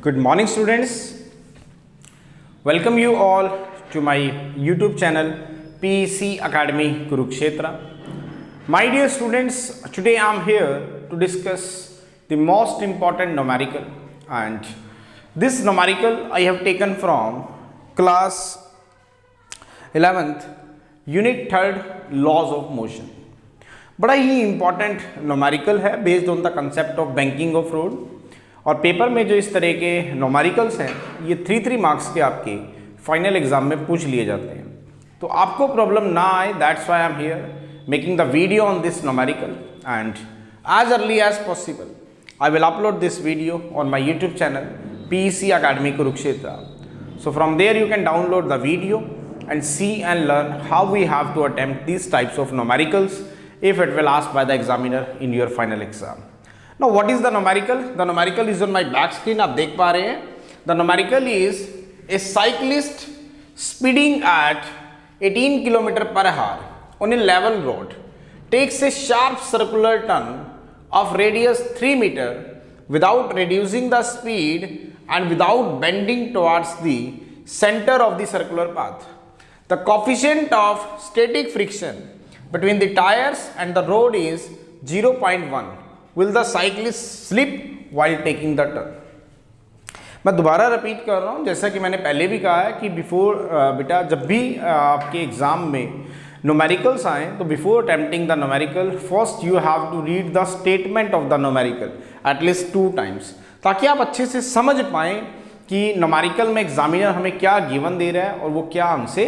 Good morning, students. Welcome you all to my YouTube channel PEC Academy Kurukshetra. My dear students, today I am here to discuss the most important numerical, and this numerical I have taken from class 11th Unit 3rd Laws of Motion. बड़ा ही important numerical है based on the concept of banking of road. और paper में जो इस तरह के numericals हैं ये 3 मार्क्स के आपके फाइनल एग्जाम में पूछ लिए जाते हैं, तो आपको प्रॉब्लम ना आए, that's why I am here making the video on this numerical, and as early as possible I will upload this video on my YouTube channel PEC Academy Kurukshetra. So from there you can download the video and see and learn how we have to attempt these types of numericals if it will asked by the examiner in your final exam. Now what is the numerical? The numerical is on my back screen, आप देख पा रहे हैं. The numerical is a cyclist speeding at 18 km per hour on a level road takes a sharp circular turn of radius 3 meter without reducing the speed and without bending towards the center of the circular path. The coefficient of static friction between the tires and the road is 0.1. Will the cyclist slip while taking the turn? मैं दोबारा repeat कर रहा हूँ, जैसा कि मैंने पहले भी कहा है कि बिफोर बेटा जब भी आपके एग्जाम में न्यूमेरिकल्स आए तो before attempting the numerical first you have to read the statement of the numerical at least 2 times, ताकि आप अच्छे से समझ पाएँ कि न्यूमेरिकल में एग्जामिनर हमें क्या गिवन दे रहा है और वो क्या हमसे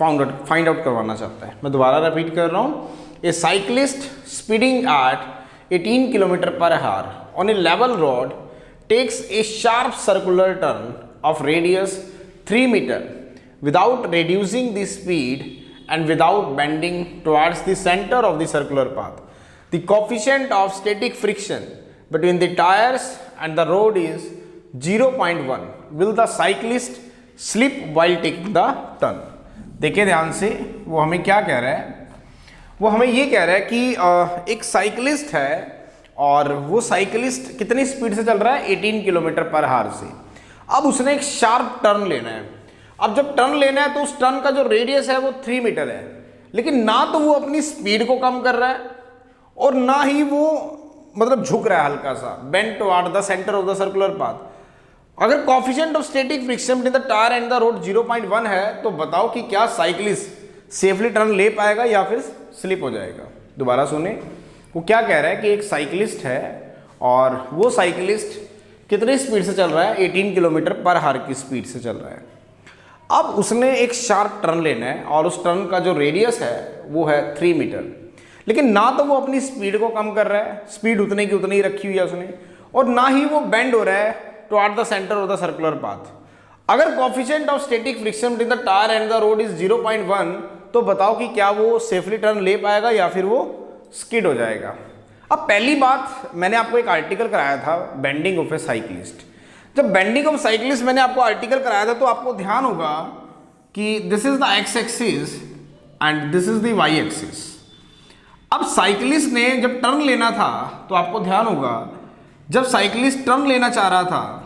फाइंड आउट करवाना चाहता है. मैं दोबारा रिपीट कर रहा हूँ. A cyclist speeding at 18 km per hour on a level road takes a sharp circular turn of radius 3 meter without reducing the speed and without bending towards the center of the circular path. The coefficient of static friction between the tires and the road is 0.1. Will the cyclist slip while taking the turn? देखिए ध्यान से, वो हमें क्या कह रहा है, वो हमें ये कह रहा है कि एक साइकिलिस्ट है और वो साइकिलिस्ट कितनी स्पीड से चल रहा है 18 km पर आवर से. अब उसने एक शार्प टर्न लेना है. अब जब टर्न लेना है तो उस टर्न का जो रेडियस है वो 3 मीटर है, लेकिन ना तो वो अपनी स्पीड को कम कर रहा है और ना ही वो मतलब झुक रहा है हल्का सा, bend toward the centre of the circular path. अगर coefficient of static friction between the tyre and the road 0.1 है तो बताओ कि क्या साइकिलिस्ट सेफली टर्न ले पाएगा या फिर स्लिप हो जाएगा. दोबारा सुने, वो क्या कह रहा है कि एक साइकिलिस्ट है और वो साइकिलिस्ट कितनी स्पीड से चल रहा है 18 km पर आवर की स्पीड से चल रहा है. अब उसने एक शार्प टर्न लेना है और उस टर्न का जो रेडियस है वो है 3 मीटर, लेकिन ना तो वो अपनी स्पीड को कम कर रहा है, स्पीड उतने की उतनी ही रखी हुई है उसने, और ना ही वो बेंड हो रहा है toward the centre of the circular path. अगर coefficient of static friction between the tyre and the road is 0.1 तो बताओ कि क्या वो सेफली टर्न ले पाएगा या फिर वो स्किड हो जाएगा. अब पहली बात, मैंने आपको एक आर्टिकल कराया था बेंडिंग ऑफ ए साइकिलिस्ट. जब बेंडिंग ऑफ साइकिलिस्ट मैंने आपको आर्टिकल कराया था तो आपको ध्यान होगा कि this is the X axis and this is the Y axis. अब साइकिलिस्ट ने जब टर्न लेना था तो आपको ध्यान होगा, जब साइकिलिस्ट टर्न लेना चाह रहा था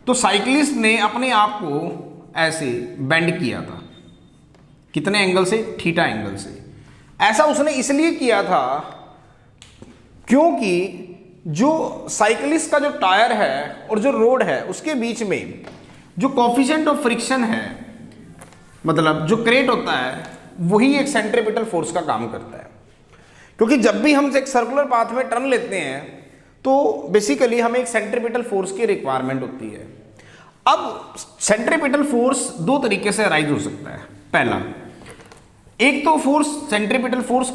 तो साइकिलिस्ट ने अपने आप को ऐसे बेंड किया था. कितने एंगल से? थीटा एंगल से. ऐसा उसने इसलिए किया था क्योंकि जो साइकिलिस्ट का जो टायर है और जो रोड है उसके बीच में जो कोएफिशिएंट ऑफ फ्रिक्शन है, मतलब जो क्रिएट होता है, वही एक सेंट्रीपिटल फोर्स का काम करता है. क्योंकि जब भी हम एक सर्कुलर पाथ में टर्न लेते हैं तो बेसिकली हमें एक सेंट्रीपिटल फोर्स की रिक्वायरमेंट होती है. अब सेंट्रीपिटल फोर्स 2 तरीके से अराइज हो सकता है. पहला, एक तो फोर्स सेंट्रीपिटल फोर्स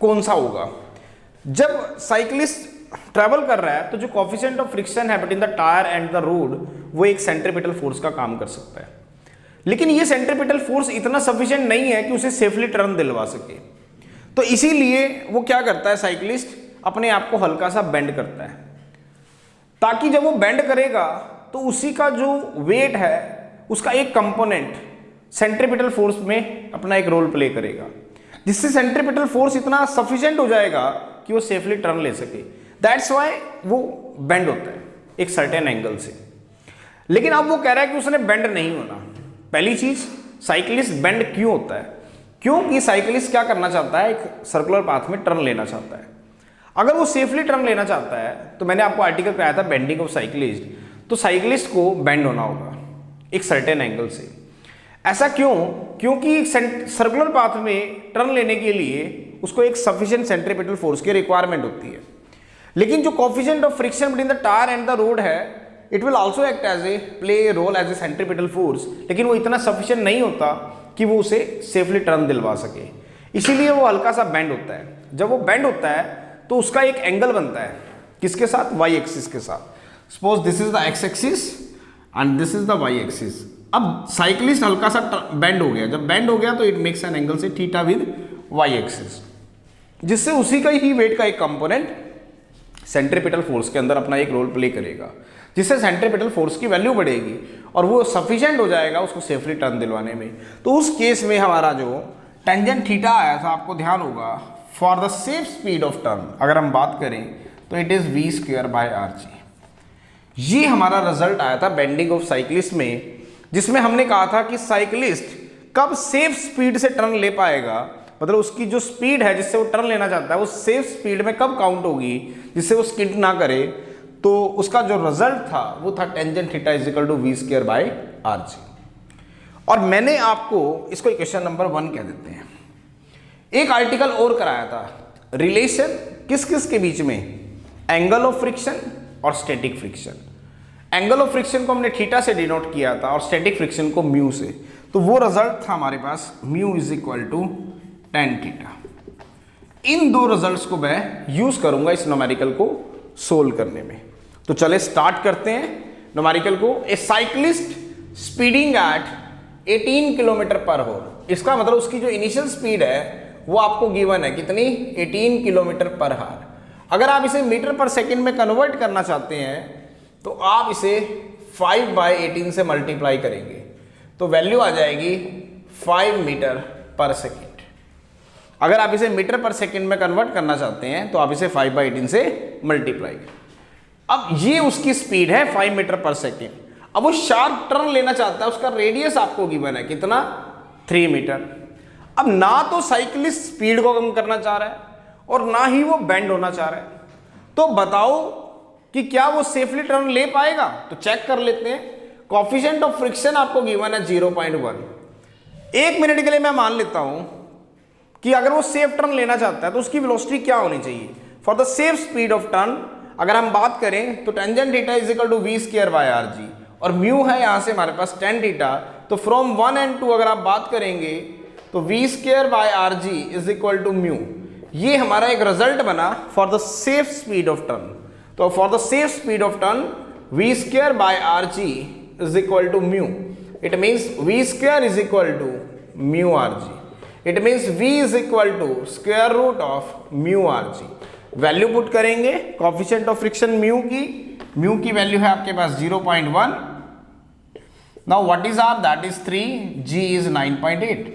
कौन सा होगा, जब साइकिलिस्ट ट्रैवल कर रहा है तो जो कोएफिशिएंट ऑफ फ्रिक्शन है between the tyre and the road वो एक सेंट्रीपिटल फोर्स का काम कर सकता है. लेकिन ये सेंट्रीपिटल फोर्स इतना सफिशिएंट नहीं है कि उसे सेफली टर्न दिलवा सके, तो इसीलिए वो क्या करता है, साइकिलिस्ट अपने आप को हल्का सा बेंड करता है, ताकि जब वो बेंड करेगा तो उसी का जो वेट है उसका एक कंपोनेंट सेंट्रीपिटल फोर्स में अपना एक रोल प्ले करेगा, जिससे सेंट्रीपिटल फोर्स इतना सफिशिएंट हो जाएगा कि वो सेफली टर्न ले सके. दैट्स वाई वो बेंड होता है एक सर्टेन एंगल से। लेकिन अब वो कह रहा है कि उसने बेंड नहीं होना। पहली चीज, साइकिलिस्ट बेंड क्यों होता है? क्योंकि साइकिलिस्ट क्या करना चाहता है, एक सर्कुलर पाथ में टर्न लेना चाहता है। अगर वो सेफली टर्न लेना चाहता है तो मैंने आपको आर्टिकल कराया था बेंडिंग ऑफ साइकिलिस्ट, तो साइकिलिस्ट को बेंड होना होगा एक सर्टेन एंगल से। ऐसा क्यों? क्योंकि सर्कुलर पाथ में टर्न लेने के लिए उसको एक सफिशिएंट सेंट्रीपिटल फोर्स की रिक्वायरमेंट होती है। लेकिन जो coefficient of friction between the tyre and the road है, it will also act as a play role as a centripetal force, लेकिन वो इतना सफिशिएंट नहीं होता कि वो उसे सेफली टर्न दिलवा सके। इसीलिए वो हल्का सा बेंड होता है। जब वो बेंड होता है तो उसका एक एंगल बनता है, किसके साथ? वाई एक्सिस के साथ। Suppose this is the X axis and this is the Y axis. अब साइकिलिस्ट हल्का सा बेंड हो गया, जब बेंड हो गया तो इट मेक्स एन एंगल से थीटा विद वाई एक्सिस, जिससे उसी का ही वेट का एक कंपोनेंट सेंट्रीपिटल फोर्स के अंदर अपना एक रोल प्ले करेगा, जिससे सेंट्रीपिटल फोर्स की वैल्यू बढ़ेगी और वो सफिशिएंट हो जाएगा उसको सेफली टर्न दिलवाने में। तो उस केस में हमारा जो टेंजेंट थीटा आया था, आपको ध्यान होगा, for the safe speed of turn अगर हम बात करें तो it is v square by r g. ये हमारा रिजल्ट आया था बेंडिंग ऑफ साइकिलिस्ट में, जिसमें हमने कहा था कि साइकिलिस्ट कब सेफ स्पीड से टर्न ले पाएगा, मतलब उसकी जो स्पीड है जिससे वो टर्न लेना चाहता है वो सेफ स्पीड में कब काउंट होगी जिससे वो स्किड ना करे। तो उसका जो रिजल्ट था वो था tangent theta is equal to v square by r g. और मैंने आपको इसको इक्वेशन नंबर 1 कह देते हैं। एक आर्टिकल और कराया था, रिलेशन किस किस के बीच में, एंगल ऑफ फ्रिक्शन और static friction. Angle of friction को हमने थीटा से डिनोट किया था और स्टैटिक फ्रिक्शन को म्यू से। तो वो रिजल्ट था हमारे पास mu is equal to tan theta. इन दो रिजल्ट्स को मैं यूज करूंगा इस न्यूमेरिकल को सोल्व करने में। तो चले स्टार्ट करते हैं न्यूमेरिकल को। A cyclist speeding at 18 kilometre per hour, इसका मतलब उसकी जो इनिशियल स्पीड है वो आपको गिवन है कितनी, 18 किलोमीटर पर आवर। अगर आप इसे मीटर पर सेकंड में कन्वर्ट करना चाहते हैं तो आप इसे 5/18 से मल्टीप्लाई करेंगे तो वैल्यू आ जाएगी 5 मीटर पर सेकेंड। अगर आप इसे मीटर पर सेकेंड में कन्वर्ट करना चाहते हैं तो आप इसे 5/18 से मल्टीप्लाई करें। अब ये उसकी स्पीड है 5 मीटर पर सेकेंड। अब वो शार्प टर्न लेना चाहता है, उसका रेडियस आपको गिवन है कितना, 3 मीटर। अब ना तो साइकिलिस्ट स्पीड को कम करना चाह रहा है और ना ही वो बेंड होना चाह रहा है, तो बताओ कि क्या वो सेफली टर्न ले पाएगा। तो चेक कर लेते हैं। कोफिशिएंट ऑफ फ्रिक्शन आपको गिवन है 0.1। 1 मिनट के लिए मैं मान लेता हूं कि अगर वो सेफ टर्न लेना चाहता है तो उसकी वेलोसिटी क्या होनी चाहिए for the safe speed of turn. अगर हम बात करें तो tangent theta is equal to v square by r g, और म्यू है यहां से हमारे पास टेन थीटा। तो फ्रॉम 1 and 2 अगर आप बात करेंगे तो v square by r g is equal to mu. ये हमारा एक रिजल्ट बना for the safe speed of turn. तो for the safe speed of turn v square by r g is equal to mu. It means v square is equal to mu r g. It means v is equal to square root of mu r g. Value put करेंगे coefficient of friction mu की value है आपके पास 0.1। Now what is r, that is 3, g is 9.8।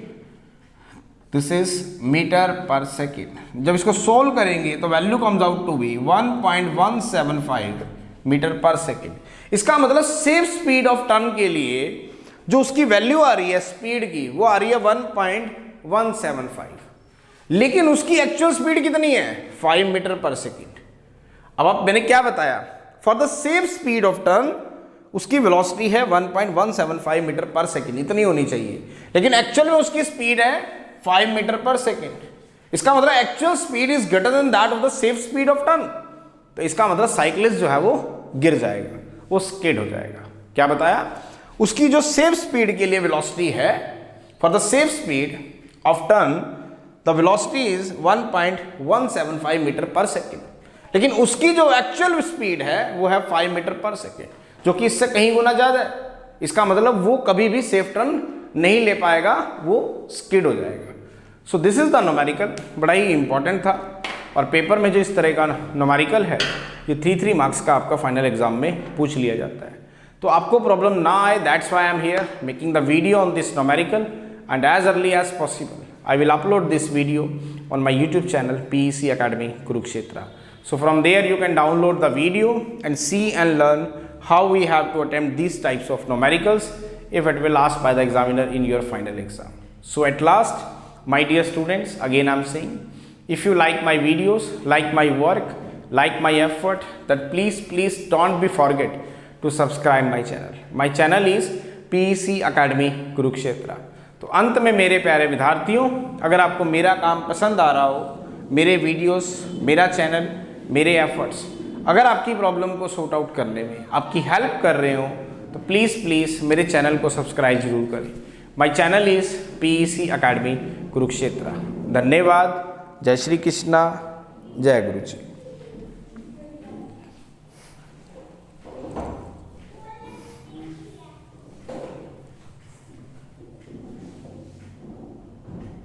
This is meter per second. जब इसको solve करेंगे तो value comes out to B 1.175 meter per second. इसका मतलब सेफ स्पीड ऑफ टर्न के लिए जो उसकी वैल्यू आ रही है स्पीड की वो आ रही है 1.175, लेकिन उसकी एक्चुअल स्पीड कितनी है, 5 मीटर पर सेकेंड। अब मैंने क्या बताया, for the safe speed of turn उसकी वेलोसिटी है 1.175 मीटर पर सेकेंड, इतनी होनी चाहिए, लेकिन एक्चुअल में उसकी स्पीड है 5 मीटर पर सेकेंड। इसका मतलब actual speed is greater than that of the safe speed of turn. तो इसका मतलब साइकिलिस्ट जो है वो गिर जाएगा, वो स्किड हो जाएगा। क्या बताया, उसकी जो सेफ स्पीड के लिए वेलोसिटी है, for the safe speed of turn the velocity is 1.175 meter per second, लेकिन उसकी जो एक्चुअल स्पीड है वो है 5 मीटर पर सेकेंड, जो कि इससे कहीं गुना ज्यादा है। इसका मतलब वो कभी भी सेफ टर्न नहीं ले पाएगा, वो स्किड हो जाएगा। So this is the numerical, बड़ा ही इंपॉर्टेंट था। और पेपर में जो इस तरह का न्यूमेरिकल है ये 3 मार्क्स का आपका फाइनल एग्जाम में पूछ लिया जाता है। तो आपको प्रॉब्लम ना आए, that's why I am here making the video on this numerical, and as early as possible I will upload this video on my YouTube channel PEC Academy Kurukshetra. So from there you can download the video and see and learn how we have to attempt these types of numericals if it will asked by the examiner in your final exam. So at last, my dear students, again I am saying, if you like my videos, like my work, like my effort, that please don't be forget to subscribe my channel. My channel is PEC Academy Kurukshetra. तो अंत में मेरे प्यारे विद्यार्थियों, अगर आपको मेरा काम पसंद आ रहा हो, मेरे वीडियोस, मेरा चैनल, मेरे एफर्ट्स अगर आपकी प्रॉब्लम को सॉर्ट आउट करने में आपकी हेल्प कर रहे हो, तो प्लीज़ मेरे चैनल को सब्सक्राइब जरूर करें। My channel is PEC academy Kurukshetra. धन्यवाद। जय श्री कृष्णा, जय गुरु जी।